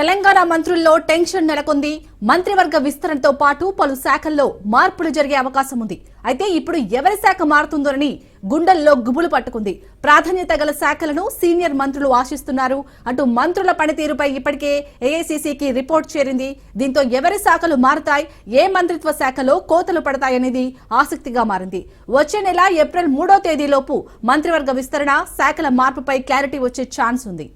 తెలంగాణ మంత్రుల్లో టెన్షన్ నెలకొంది. మంత్రివర్గ విస్తరణతో పాటు పలు శాఖల్లో మార్పులు జరిగే అవకాశం ఉంది. అయితే ఇప్పుడు ఎవరి శాఖ మారుతుందోనని గుండెల్లో గుబులు పట్టుకుంది. ప్రాధాన్యత గల శాఖలను సీనియర్ మంత్రులు ఆశిస్తున్నారు. అటు మంత్రుల పనితీరుపై ఇప్పటికే ఏఐసీసీకి రిపోర్ట్ చేరింది. దీంతో ఎవరి శాఖలు మారుతాయి, ఏ మంత్రిత్వ శాఖలో కోతలు పడతాయనేది ఆసక్తిగా మారింది. వచ్చే నెల ఏప్రిల్ 3వ తేదీలోపు మంత్రివర్గ విస్తరణ, శాఖల మార్పుపై క్లారిటీ వచ్చే ఛాన్స్ ఉంది.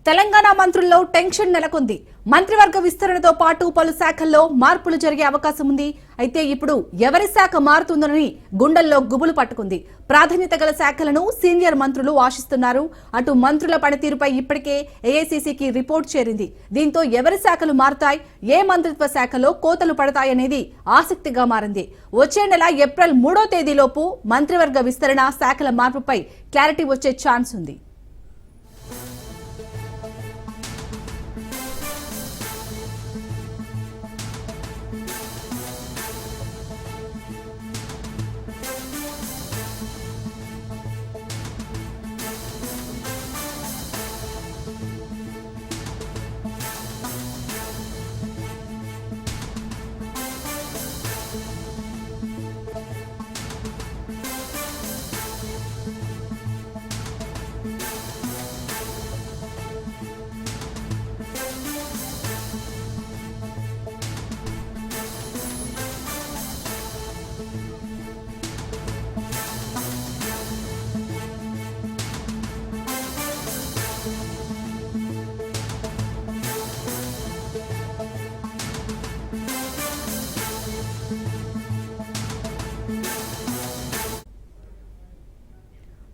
తెలంగాణ మంత్రుల్లో టెన్షన్ నెలకొంది. మంత్రివర్గ విస్తరణతో పాటు పలు శాఖల్లో మార్పులు జరిగే అవకాశం ఉంది. అయితే ఇప్పుడు ఎవరి శాఖ మారుతుందోనని గుండెల్లో గుబులు పట్టుకుంది. ప్రాధాన్యత గల శాఖలను సీనియర్ మంత్రులు ఆశిస్తున్నారు. అటు మంత్రుల పనితీరుపై ఇప్పటికే ఏఐసీసీకి రిపోర్ట్ చేరింది. దీంతో ఎవరి శాఖలు మారుతాయి, ఏ మంత్రిత్వ శాఖలో కోతలు పడతాయనేది ఆసక్తిగా మారింది. వచ్చే నెల ఏప్రిల్ 3వ తేదీలోపు మంత్రివర్గ విస్తరణ, శాఖల మార్పుపై క్లారిటీ వచ్చే ఛాన్స్ ఉంది.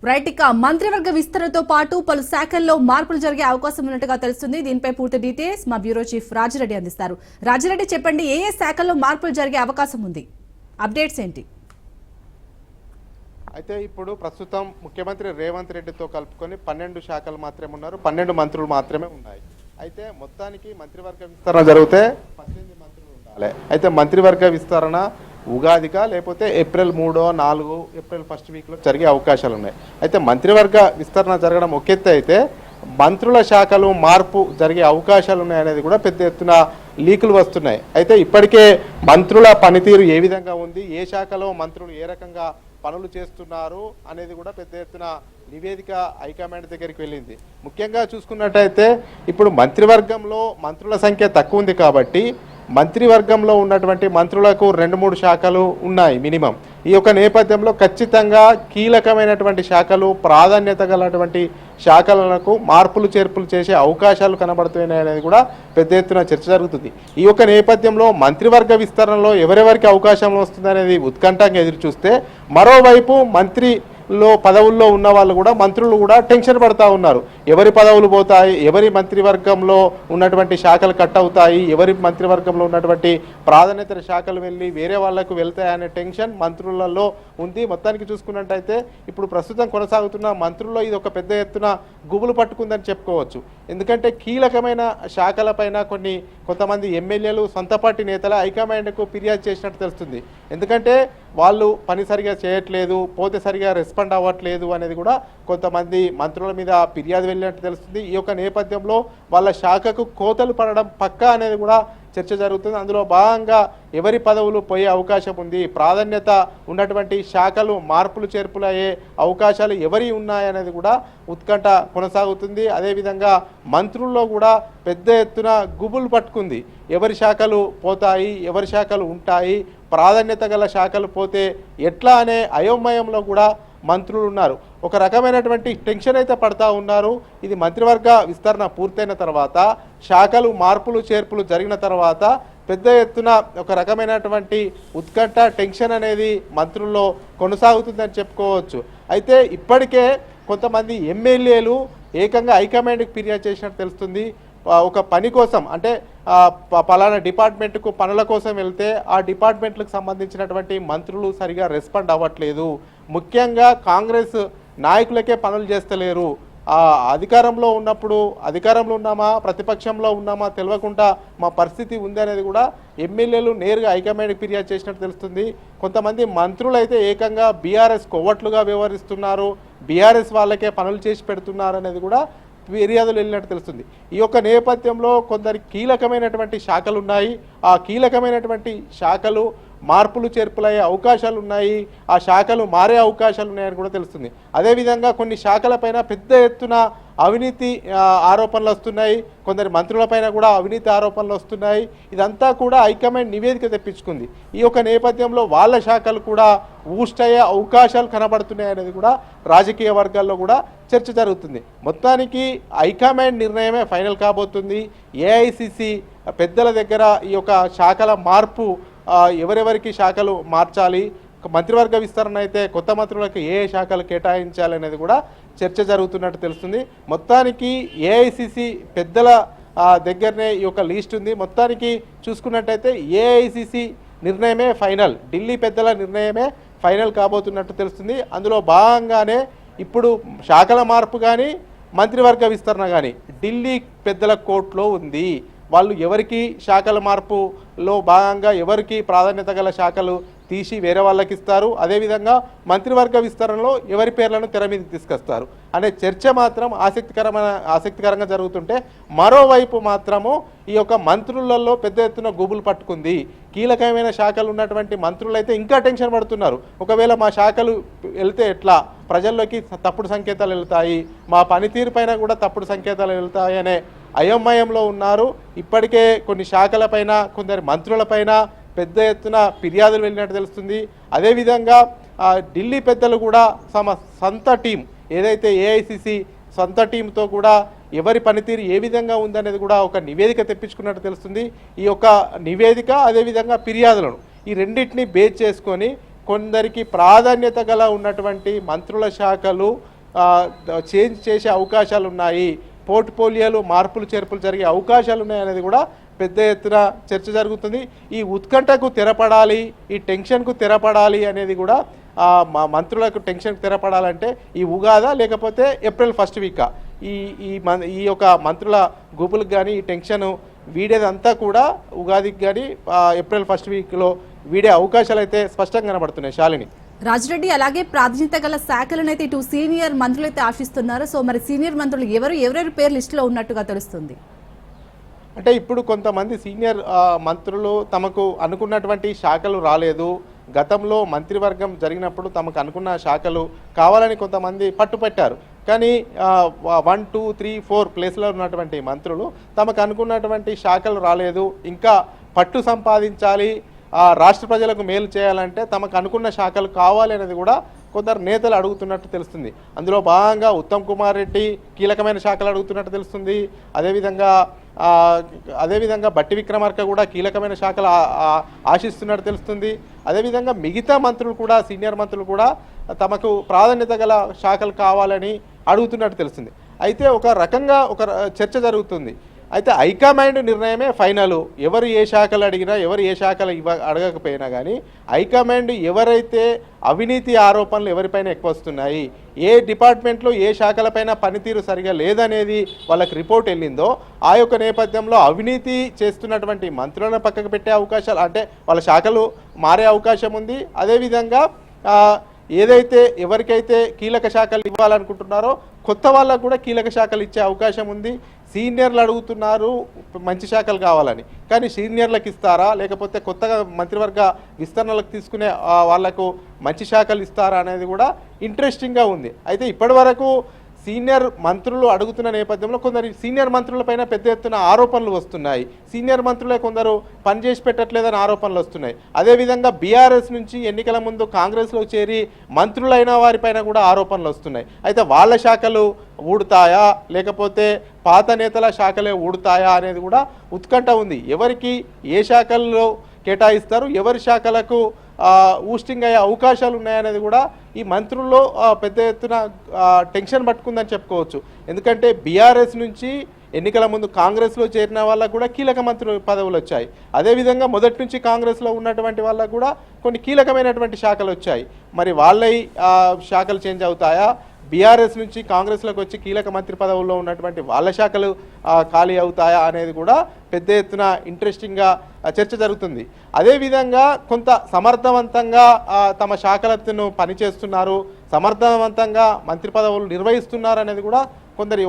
రైట్, ఇక మంత్రివర్గ విస్తరణతో పాటు పలు శాఖల్లో మార్పులు జరిగే అవకాశం ఉన్నట్టుగా తెలుస్తుంది. దీనిపై పూర్తి డీటెయిల్స్ మా బ్యూరో చీఫ్ రాజిరెడ్డి అందిస్తారు. రాజిరెడ్డి, చెప్పండి, ఏ శాఖల్లో మార్పులు జరిగే అవకాశం ఉంది, అప్డేట్స్ ఏంటి? అయితే ఇప్పుడు ప్రస్తుతం ముఖ్యమంత్రి రేవంత్ రెడ్డితో కలుపుకొని 12 శాఖలు మాత్రమే ఉన్నారు, 12 మంత్రులు మాత్రమే ఉన్నాయి. అయితే మొత్తానికి మంత్రివర్గ విస్తరణ జరిగితే 18 మంత్రులు ఉండాలి. అయితే మంత్రివర్గ విస్తరణ ఉగాదిగా లేకపోతే ఏప్రిల్ 3, 4, ఏప్రిల్ 1st వీక్లో జరిగే అవకాశాలు ఉన్నాయి. అయితే మంత్రివర్గ విస్తరణ జరగడం ఒక ఎత్తు అయితే మంత్రుల శాఖలు మార్పు జరిగే అవకాశాలు ఉన్నాయనేది కూడా పెద్ద ఎత్తున లీకులు వస్తున్నాయి. అయితే ఇప్పటికే మంత్రుల పనితీరు ఏ విధంగా ఉంది, ఏ శాఖలో మంత్రులు ఏ రకంగా పనులు చేస్తున్నారు అనేది కూడా పెద్ద ఎత్తున నివేదిక హైకమాండ్ దగ్గరికి వెళ్ళింది. ముఖ్యంగా చూసుకున్నట్టయితే ఇప్పుడు మంత్రివర్గంలో మంత్రుల సంఖ్య తక్కువ ఉంది కాబట్టి మంత్రివర్గంలో ఉన్నటువంటి మంత్రులకు 2-3 శాఖలు ఉన్నాయి మినిమం. ఈ యొక్క నేపథ్యంలో ఖచ్చితంగా కీలకమైనటువంటి శాఖలు, ప్రాధాన్యత గలటువంటి శాఖలకు మార్పులు చేర్పులు చేసే అవకాశాలు కనబడుతున్నాయి అనేది కూడా పెద్ద ఎత్తున చర్చ జరుగుతుంది. ఈ యొక్క నేపథ్యంలో మంత్రివర్గ విస్తరణలో ఎవరెవరికి అవకాశం వస్తుందనేది ఉత్కంఠంగా ఎదురు చూస్తే, మరోవైపు పదవుల్లో ఉన్న వాళ్ళు కూడా, మంత్రులు కూడా టెన్షన్ పడతా ఉన్నారు. ఎవరి పదవులు పోతాయి, ఎవరి మంత్రివర్గంలో ఉన్నటువంటి శాఖలు కట్ అవుతాయి, ఎవరి మంత్రివర్గంలో ఉన్నటువంటి ప్రాధాన్యత శాఖలు వెళ్ళి వేరే వాళ్లకు వెళ్తాయనే టెన్షన్ మంత్రులలో ఉంది. మొత్తానికి చూసుకున్నట్టయితే ఇప్పుడు ప్రస్తుతం కొనసాగుతున్న మంత్రుల్లో ఇది ఒక పెద్ద ఎత్తున గుబులు పట్టుకుందని చెప్పుకోవచ్చు. ఎందుకంటే కీలకమైన శాఖలపైన కొంతమంది ఎమ్మెల్యేలు, సొంత పార్టీ నేతల హైకమాండ్కు ఫిర్యాదు చేసినట్టు తెలుస్తుంది. ఎందుకంటే వాళ్ళు పని సరిగా చేయట్లేదు, పోతే సరిగా రెస్పాండ్ అవ్వట్లేదు అనేది కూడా కొంతమంది మంత్రుల మీద ఫిర్యాదు వెళ్ళినట్టు తెలుస్తుంది. ఈ యొక్క నేపథ్యంలో వాళ్ళ శాఖకు కోతలు పడడం పక్కా అనేది కూడా చర్చ జరుగుతుంది. అందులో భాగంగా ఎవరి పదవులు పోయే అవకాశం ఉంది, ప్రాధాన్యత ఉన్నటువంటి శాఖలు మార్పులు చేర్పులు అయ్యే అవకాశాలు ఎవరి ఉన్నాయనేది కూడా ఉత్కంఠ కొనసాగుతుంది. అదేవిధంగా మంత్రుల్లో కూడా పెద్ద ఎత్తున గుబులు పట్టుకుంది. ఎవరి శాఖలు పోతాయి, ఎవరి శాఖలు ఉంటాయి, ప్రాధాన్యత గల శాఖలు పోతే ఎట్లా అనే అయోమయంలో కూడా మంత్రులు ఉన్నారు. ఒక రకమైనటువంటి టెన్షన్ అయితే పడతా ఉన్నారు. ఇది మంత్రివర్గ విస్తరణ పూర్తయిన తర్వాత శాఖలు మార్పులు చేర్పులు జరిగిన తర్వాత పెద్ద ఎత్తున ఒక రకమైనటువంటి ఉత్కంఠ టెన్షన్ అనేది మంత్రుల్లో కొనసాగుతుందని చెప్పుకోవచ్చు. అయితే ఇప్పటికే కొంతమంది ఎమ్మెల్యేలు ఏకంగా హైకమాండ్కి ఫిర్యాదు చేసినట్టు తెలుస్తుంది. ఒక పని కోసం అంటే పలానా డిపార్ట్మెంట్కు పనుల కోసం వెళ్తే ఆ డిపార్ట్మెంట్లకు సంబంధించినటువంటి మంత్రులు సరిగా రెస్పాండ్ అవ్వట్లేదు, ముఖ్యంగా కాంగ్రెస్ నాయకులకే పనులు చేస్తలేరు, అధికారంలో ఉన్నప్పుడు అధికారంలో ఉన్నామా ప్రతిపక్షంలో ఉన్నామా తెలియకుండా మా పరిస్థితి ఉంది అనేది కూడా ఎమ్మెల్యేలు నేరుగా హైకమాండ్కి ఫిర్యాదు చేసినట్టు తెలుస్తుంది. కొంతమంది మంత్రులు అయితే ఏకంగా బీఆర్ఎస్ కొవ్వట్లుగా వ్యవహరిస్తున్నారు, బీఆర్ఎస్ వాళ్ళకే పనులు చేసి పెడుతున్నారు అనేది కూడా ఫిర్యాదులు వెళ్ళినట్టు తెలుస్తుంది. ఈ యొక్క నేపథ్యంలో కొందరి కీలకమైనటువంటి శాఖలు ఉన్నాయి, ఆ కీలకమైనటువంటి శాఖలు మార్పులు చేర్పులయ్యే అవకాశాలు ఉన్నాయి, ఆ శాఖలు మారే అవకాశాలు ఉన్నాయని కూడా తెలుస్తుంది. అదేవిధంగా కొన్ని శాఖలపైన పెద్ద ఎత్తున అవినీతి ఆరోపణలు వస్తున్నాయి, కొందరి మంత్రులపైన కూడా అవినీతి ఆరోపణలు వస్తున్నాయి. ఇదంతా కూడా హైకమాండ్ నివేదిక తెప్పించుకుంది. ఈ యొక్క నేపథ్యంలో వాళ్ళ శాఖలు కూడా ఊస్ట్ అయ్యే అవకాశాలు కనబడుతున్నాయి అనేది కూడా రాజకీయ వర్గాల్లో కూడా చర్చ జరుగుతుంది. మొత్తానికి హైకమాండ్ నిర్ణయమే ఫైనల్ కాబోతుంది. ఏఐసిసి పెద్దల దగ్గర ఈ యొక్క శాఖల మార్పు ఎవరెవరికి శాఖలు మార్చాలి, మంత్రివర్గ విస్తరణ అయితే కొత్త మంత్రులకు ఏ శాఖలు కేటాయించాలి అనేది కూడా చర్చ జరుగుతున్నట్టు తెలుస్తుంది. మొత్తానికి ఏఐసిసి పెద్దల దగ్గరనే ఈ యొక్క లిస్ట్ ఉంది. మొత్తానికి చూసుకున్నట్టయితే ఏఐసిసి నిర్ణయమే ఫైనల్, ఢిల్లీ పెద్దల నిర్ణయమే ఫైనల్ కాబోతున్నట్టు తెలుస్తుంది. అందులో భాగంగానే ఇప్పుడు శాఖల మార్పు కానీ మంత్రివర్గ విస్తరణ కానీ ఢిల్లీ పెద్దల కోర్టులో ఉంది. వాళ్ళు ఎవరికి శాఖల మార్పులో భాగంగా ఎవరికి ప్రాధాన్యత గల శాఖలు తీసి వేరే వాళ్ళకి ఇస్తారు, అదేవిధంగా మంత్రివర్గ విస్తరణలో ఎవరి పేర్లను తెర మీదకి తీసుకొస్తారు అనే చర్చ మాత్రం ఆసక్తికరంగా జరుగుతుంటే, మరోవైపు మాత్రము ఈ యొక్క మంత్రులలో పెద్ద ఎత్తున గుబులు పట్టుకుంది. కీలకమైన శాఖలు ఉన్నటువంటి మంత్రులు అయితే ఇంకా టెన్షన్ పడుతున్నారు. ఒకవేళ మా శాఖలు వెళ్తే ఎట్లా, ప్రజల్లోకి తప్పుడు సంకేతాలు వెళ్తాయి, మా పనితీరు పైన కూడా తప్పుడు సంకేతాలు వెళ్తాయి అనే అయోమయంలో ఉన్నారు. ఇప్పటికే కొన్ని శాఖలపైన కొందరి మంత్రులపైన పెద్ద ఎత్తున ఫిర్యాదులు వెళ్ళినట్టు తెలుస్తుంది. అదేవిధంగా ఢిల్లీ పెద్దలు కూడా తమ సొంత టీం ఏదైతే ఏఐసిసి సొంత టీంతో కూడా ఎవరి పనితీరు ఏ విధంగా ఉందనేది కూడా ఒక నివేదిక తెప్పించుకున్నట్టు తెలుస్తుంది. ఈ యొక్క నివేదిక అదేవిధంగా ఫిర్యాదులను ఈ రెండింటిని బేస్ చేసుకొని కొందరికి ప్రాధాన్యత గల ఉన్నటువంటి మంత్రుల శాఖలు చేంజ్ చేసే అవకాశాలు ఉన్నాయి, పోర్ట్ఫోలియోలు మార్పులు చేర్పులు జరిగే అవకాశాలు ఉన్నాయనేది కూడా పెద్ద ఎత్తున చర్చ జరుగుతుంది. ఈ ఉత్కంఠకు తెరపడాలి, ఈ టెన్షన్కు తెరపడాలి అనేది కూడా మంత్రులకు టెన్షన్కు తెరపడాలంటే ఈ ఉగాదా లేకపోతే ఏప్రిల్ ఫస్ట్ వీకా ఈ యొక్క మంత్రుల గుంపులకు కానీ ఈ టెన్షన్ వీడేదంతా కూడా ఉగాదికి కానీ ఏప్రిల్ ఫస్ట్ వీక్లో వీడే అవకాశాలు అయితే స్పష్టంగా కనబడుతున్నాయి. శాలిని, రాజిరెడ్డి, అలాగే ప్రాధాన్యత గల శాఖలను అయితే ఇటు సీనియర్ మంత్రులు అయితే ఆశిస్తున్నారు. సో మరి సీనియర్ మంత్రులు ఎవరెవరి పేరు లిస్టులో ఉన్నట్టుగా తెలుస్తుంది? అంటే ఇప్పుడు కొంతమంది సీనియర్ మంత్రులు తమకు అనుకున్నటువంటి శాఖలు రాలేదు, గతంలో మంత్రివర్గం జరిగినప్పుడు తమకు అనుకున్న శాఖలు కావాలని కొంతమంది పట్టుపెట్టారు, కానీ 1, 2, 3, 4 ప్లేస్లో ఉన్నటువంటి మంత్రులు తమకు అనుకున్నటువంటి శాఖలు రాలేదు, ఇంకా పట్టు సంపాదించాలి, రాష్ట్ర ప్రజలకు మేలు చేయాలంటే తమకు అనుకున్న శాఖలు కావాలి అనేది కూడా కొందరు నేతలు అడుగుతున్నట్టు తెలుస్తుంది. అందులో భాగంగా ఉత్తమ్ కుమార్ రెడ్డి కీలకమైన శాఖలు అడుగుతున్నట్టు తెలుస్తుంది. అదేవిధంగా బట్టి విక్రమార్క కూడా కీలకమైన శాఖలు ఆశిస్తున్నట్టు తెలుస్తుంది. అదేవిధంగా మిగతా మంత్రులు కూడా సీనియర్ మంత్రులు కూడా తమకు ప్రాధాన్యత గల శాఖలు కావాలని అడుగుతున్నట్టు తెలుస్తుంది. అయితే ఒక రకంగా ఒక చర్చ జరుగుతుంది. అయితే హైకమాండ్ నిర్ణయమే ఫైనల్, ఎవరు ఏ శాఖలు అడిగినా ఎవరు ఏ శాఖలు అడగకపోయినా కానీ హైకమాండ్ ఎవరైతే అవినీతి ఆరోపణలు ఎవరిపైన ఎక్కువ వస్తున్నాయి, ఏ డిపార్ట్మెంట్లో ఏ శాఖలపైన పనితీరు సరిగా లేదనేది వాళ్ళకి రిపోర్ట్ వెళ్ళిందో ఆ యొక్క నేపథ్యంలో అవినీతి చేస్తున్నటువంటి మంత్రులను పక్కకు పెట్టే అవకాశాలు, అంటే వాళ్ళ శాఖలు మారే అవకాశం ఉంది. అదేవిధంగా ఏదైతే ఎవరికైతే కీలక శాఖలు ఇవ్వాలనుకుంటున్నారో కొత్త వాళ్ళకు కూడా కీలక శాఖలు ఇచ్చే అవకాశం ఉంది. సీనియర్లు అడుగుతున్నారు మంచి శాఖలు కావాలని, కానీ సీనియర్లకు ఇస్తారా లేకపోతే కొత్తగా మంత్రివర్గ విస్తరణలకు తీసుకునే వాళ్లకు మంచి శాఖలు ఇస్తారా అనేది కూడా ఇంట్రెస్టింగ్గా ఉంది. అయితే ఇప్పటి వరకు సీనియర్ మంత్రులు అడుగుతున్న నేపథ్యంలో కొందరు సీనియర్ మంత్రులపైన పెద్ద ఎత్తున ఆరోపణలు వస్తున్నాయి. సీనియర్ మంత్రులే కొందరు పనిచేసి పెట్టట్లేదని ఆరోపణలు వస్తున్నాయి. అదేవిధంగా బీఆర్ఎస్ నుంచి ఎన్నికల ముందు కాంగ్రెస్లో చేరి మంత్రులైన వారిపైన కూడా ఆరోపణలు వస్తున్నాయి. అయితే వాళ్ళ శాఖలు ఊడుతాయా లేకపోతే పాత నేతల శాఖలే ఊడుతాయా అనేది కూడా ఉత్కంఠ ఉంది. ఎవరికి ఏ శాఖల్లో కేటాయిస్తారు, ఎవరి శాఖలకు ఊస్టింగ్ అయ్యే అవకాశాలు ఉన్నాయనేది కూడా ఈ మంత్రుల్లో పెద్ద ఎత్తున టెన్షన్ పట్టుకుందని చెప్పుకోవచ్చు. ఎందుకంటే బీఆర్ఎస్ నుంచి ఎన్నికల ముందు కాంగ్రెస్లో చేరిన వాళ్ళకు కూడా కీలక మంత్రి పదవులు వచ్చాయి. అదేవిధంగా మొదటి నుంచి కాంగ్రెస్లో ఉన్నటువంటి వాళ్ళకు కూడా కొన్ని కీలకమైనటువంటి శాఖలు వచ్చాయి. మరి వాళ్ళ శాఖలు చేంజ్ అవుతాయా, బీఆర్ఎస్ నుంచి కాంగ్రెస్లోకి వచ్చి కీలక మంత్రి పదవుల్లో ఉన్నటువంటి వాళ్ళ శాఖలు ఖాళీ అవుతాయా అనేది కూడా పెద్ద ఎత్తున ఇంట్రెస్టింగ్గా చర్చ జరుగుతుంది. అదేవిధంగా కొంత సమర్థవంతంగా తమ శాఖలను పనిచేస్తున్నారు, సమర్థవంతంగా మంత్రి పదవులు నిర్వహిస్తున్నారు అనేది కూడా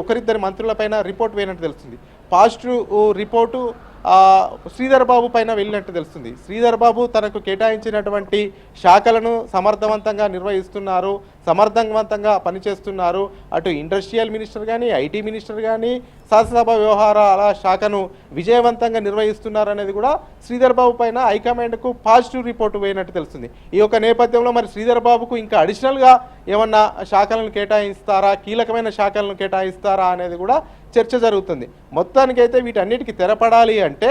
ఒకరిద్దరి మంత్రులపైన రిపోర్ట్ వేయనట్టు తెలుస్తుంది. పాజిటివ్ రిపోర్టు శ్రీధర్ బాబు పైన వెళ్ళినట్టు తెలుస్తుంది. శ్రీధర్ బాబు తనకు కేటాయించినటువంటి శాఖలను సమర్థవంతంగా నిర్వహిస్తున్నారు, సమర్థవంతంగా పనిచేస్తున్నారు. అటు ఇండస్ట్రియల్ మినిస్టర్ కానీ, ఐటీ మినిస్టర్ కానీ, శాసనసభ వ్యవహారాల శాఖను విజయవంతంగా నిర్వహిస్తున్నారు అనేది కూడా శ్రీధర్ బాబు పైన హైకమాండ్కు పాజిటివ్ రిపోర్టు వేయనట్టు తెలుస్తుంది. ఈ యొక్క నేపథ్యంలో మరి శ్రీధర్ బాబుకు ఇంకా అడిషనల్గా ఏమన్నా శాఖలను కేటాయిస్తారా, కీలకమైన శాఖలను కేటాయిస్తారా అనేది కూడా చర్చ జరుగుతుంది. మొత్తానికైతే వీటన్నిటికీ తెరపడాలి అంటే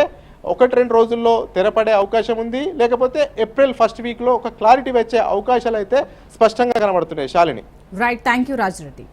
1-2 రోజుల్లో తెరపడే అవకాశం ఉంది, లేకపోతే ఏప్రిల్ ఫస్ట్ వీక్లో ఒక క్లారిటీ వచ్చే అవకాశాలు అయితే స్పష్టంగా కనబడుతున్నాయి. Shalini. Right, thank you Rajireddy.